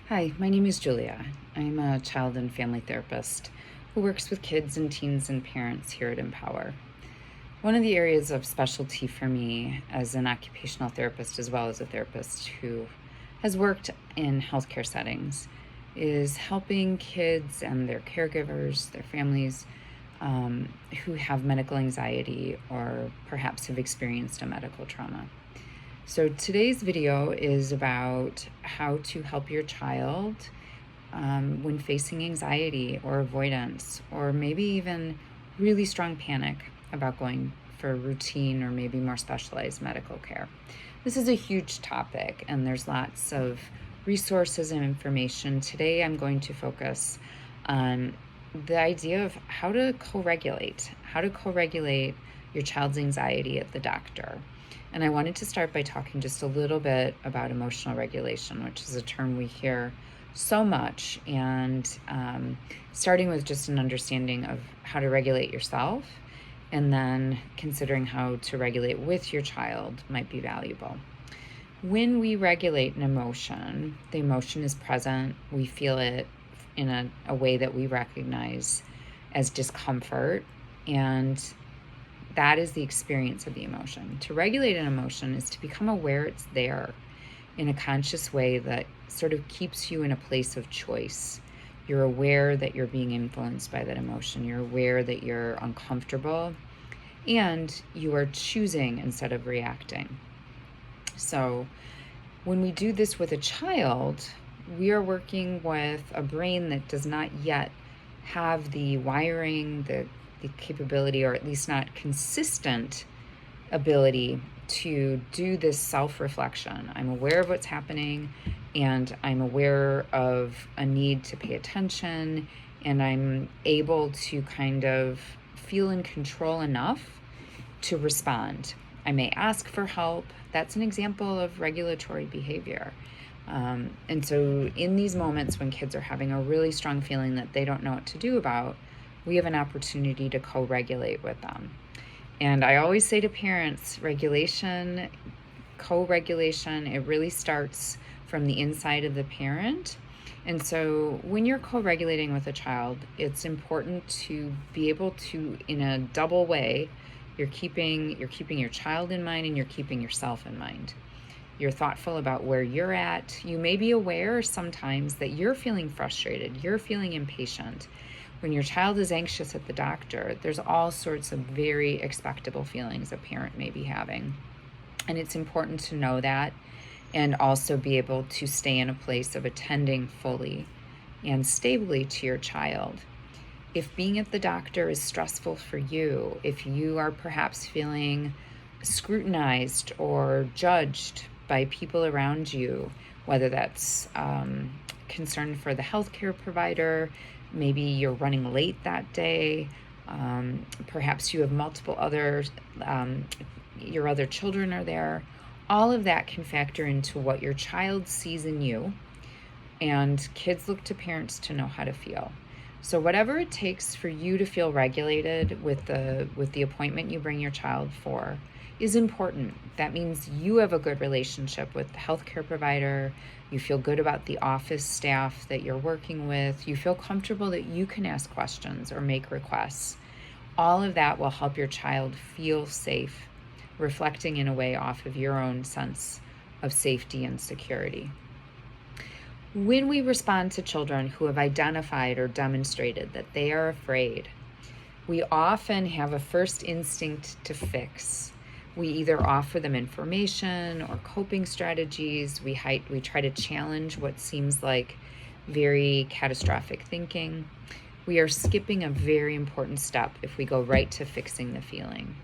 Hi, my name is Julia. I'm a child and family therapist who works with kids and teens and parents here at Empower. One of the areas of specialty for me as an occupational therapist, as well as a therapist who has worked in healthcare settings, is helping kids and their caregivers, their families, who have medical anxiety or perhaps have experienced a medical trauma. So today's video is about how to help your child when facing anxiety or avoidance, or maybe even really strong panic about going for routine or maybe more specialized medical care. This is a huge topic, and there's lots of resources and information. Today I'm going to focus on the idea of how to co-regulate your child's anxiety at the doctor. And I wanted to start by talking just a little bit about emotional regulation, which is a term we hear so much, and starting with just an understanding of how to regulate yourself, and then considering how to regulate with your child might be valuable. When we regulate an emotion, the emotion is present, we feel it in a way that we recognize as discomfort, and that is the experience of the emotion. To regulate an emotion is to become aware it's there in a conscious way that sort of keeps you in a place of choice. You're aware that you're being influenced by that emotion. You're aware that you're uncomfortable, and you are choosing instead of reacting. So when we do this with a child, we are working with a brain that does not yet have the wiring, the capability, or at least not consistent ability to do this self-reflection. I'm aware of what's happening, and I'm aware of a need to pay attention, and I'm able to kind of feel in control enough to respond. I may ask for help. That's an example of regulatory behavior. And so in these moments when kids are having a really strong feeling that they don't know what to do about, we have an opportunity to co-regulate with them. And I always say to parents, regulation, co-regulation, it really starts from the inside of the parent. And so when you're co-regulating with a child, it's important to be able to, in a double way, you're keeping your child in mind and you're keeping yourself in mind. You're thoughtful about where you're at. You may be aware sometimes that you're feeling frustrated, you're feeling impatient. When your child is anxious at the doctor, there's all sorts of very expectable feelings a parent may be having. And it's important to know that, and also be able to stay in a place of attending fully and stably to your child. If being at the doctor is stressful for you, if you are perhaps feeling scrutinized or judged by people around you, whether that's concern for the healthcare provider, maybe you're running late that day, perhaps you have multiple others, your other children are there, all of that can factor into what your child sees in you, and kids look to parents to know how to feel. So whatever it takes for you to feel regulated with the appointment you bring your child for is important. That means you have a good relationship with the healthcare provider, you feel good about the office staff that you're working with, you feel comfortable that you can ask questions or make requests. All of that will help your child feel safe, reflecting in a way off of your own sense of safety and security. When we respond to children who have identified or demonstrated that they are afraid, we often have a first instinct to fix. We either offer them information or coping strategies. We try to challenge what seems like very catastrophic thinking. We are skipping a very important step if we go right to fixing the feeling.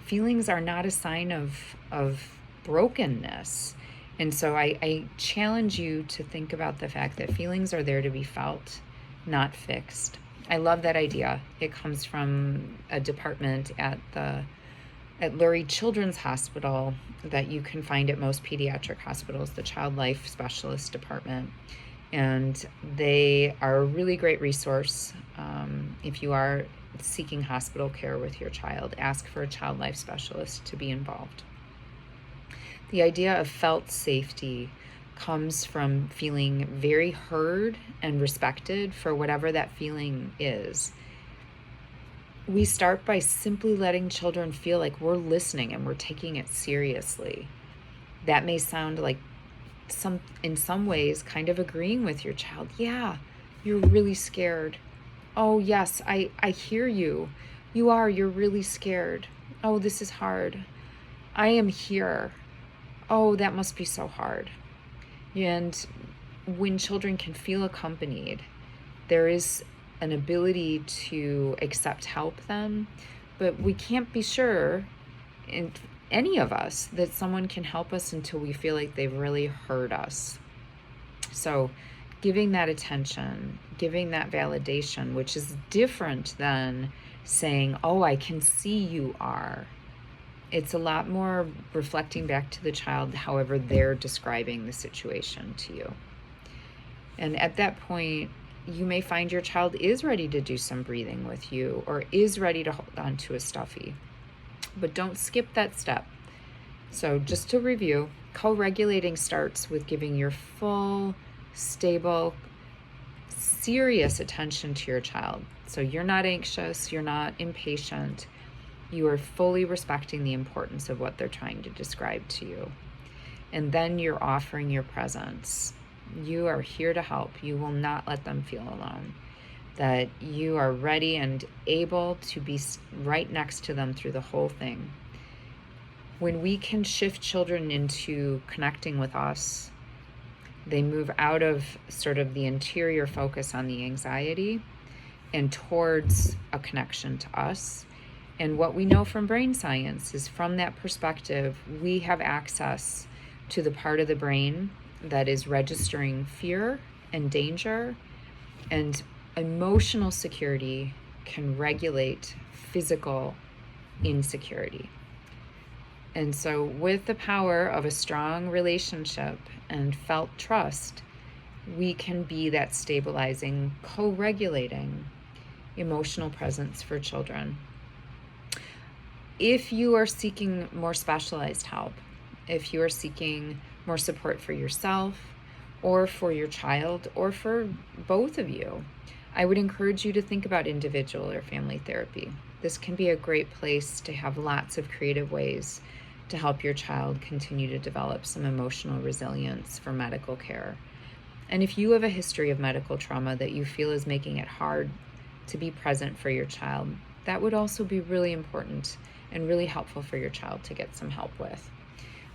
Feelings are not a sign of brokenness. And so I challenge you to think about the fact that feelings are there to be felt, not fixed. I love that idea. It comes from a department at Lurie Children's Hospital that you can find at most pediatric hospitals, the Child Life Specialist Department. And they are a really great resource. If you are seeking hospital care with your child, ask for a child life specialist to be involved. The idea of felt safety, comes from feeling very heard and respected for whatever that feeling is. We start by simply letting children feel like we're listening and we're taking it seriously. That may sound like in some ways kind of agreeing with your child. Yeah, you're really scared. Oh, yes, I hear you. You're really scared. Oh, this is hard. I am here. Oh, that must be so hard. And when children can feel accompanied, there is an ability to accept help then, but we can't be sure, in any of us, that someone can help us until we feel like they've really heard us. So giving that attention, giving that validation, which is different than saying, oh, I can see you are. It's a lot more reflecting back to the child, however they're describing the situation to you. And at that point, you may find your child is ready to do some breathing with you or is ready to hold on to a stuffy. But don't skip that step. So just to review, co-regulating starts with giving your full, stable, serious attention to your child. So you're not anxious, you're not impatient. You are fully respecting the importance of what they're trying to describe to you. And then you're offering your presence. You are here to help. You will not let them feel alone. That you are ready and able to be right next to them through the whole thing. When we can shift children into connecting with us, they move out of sort of the interior focus on the anxiety and towards a connection to us. And what we know from brain science is, from that perspective, we have access to the part of the brain that is registering fear and danger, and emotional security can regulate physical insecurity. And so with the power of a strong relationship and felt trust, we can be that stabilizing, co-regulating emotional presence for children. If you are seeking more specialized help, if you are seeking more support for yourself or for your child or for both of you, I would encourage you to think about individual or family therapy. This can be a great place to have lots of creative ways to help your child continue to develop some emotional resilience for medical care. And if you have a history of medical trauma that you feel is making it hard to be present for your child, that would also be really important and really helpful for your child to get some help with.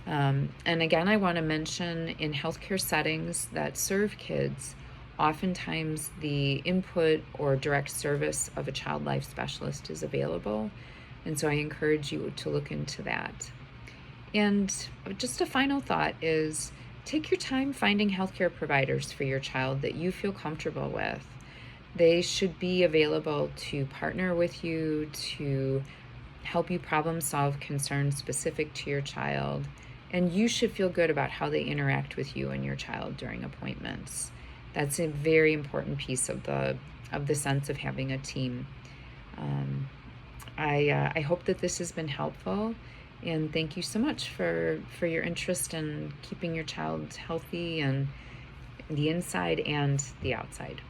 And again, I want to mention, in healthcare settings that serve kids, oftentimes the input or direct service of a child life specialist is available. And so I encourage you to look into that. And just a final thought is, take your time finding healthcare providers for your child that you feel comfortable with. They should be available to partner with you, to help you problem solve concerns specific to your child. And you should feel good about how they interact with you and your child during appointments. That's a very important piece of the sense of having a team. I hope that this has been helpful, and thank you so much for your interest in keeping your child healthy and the inside and the outside.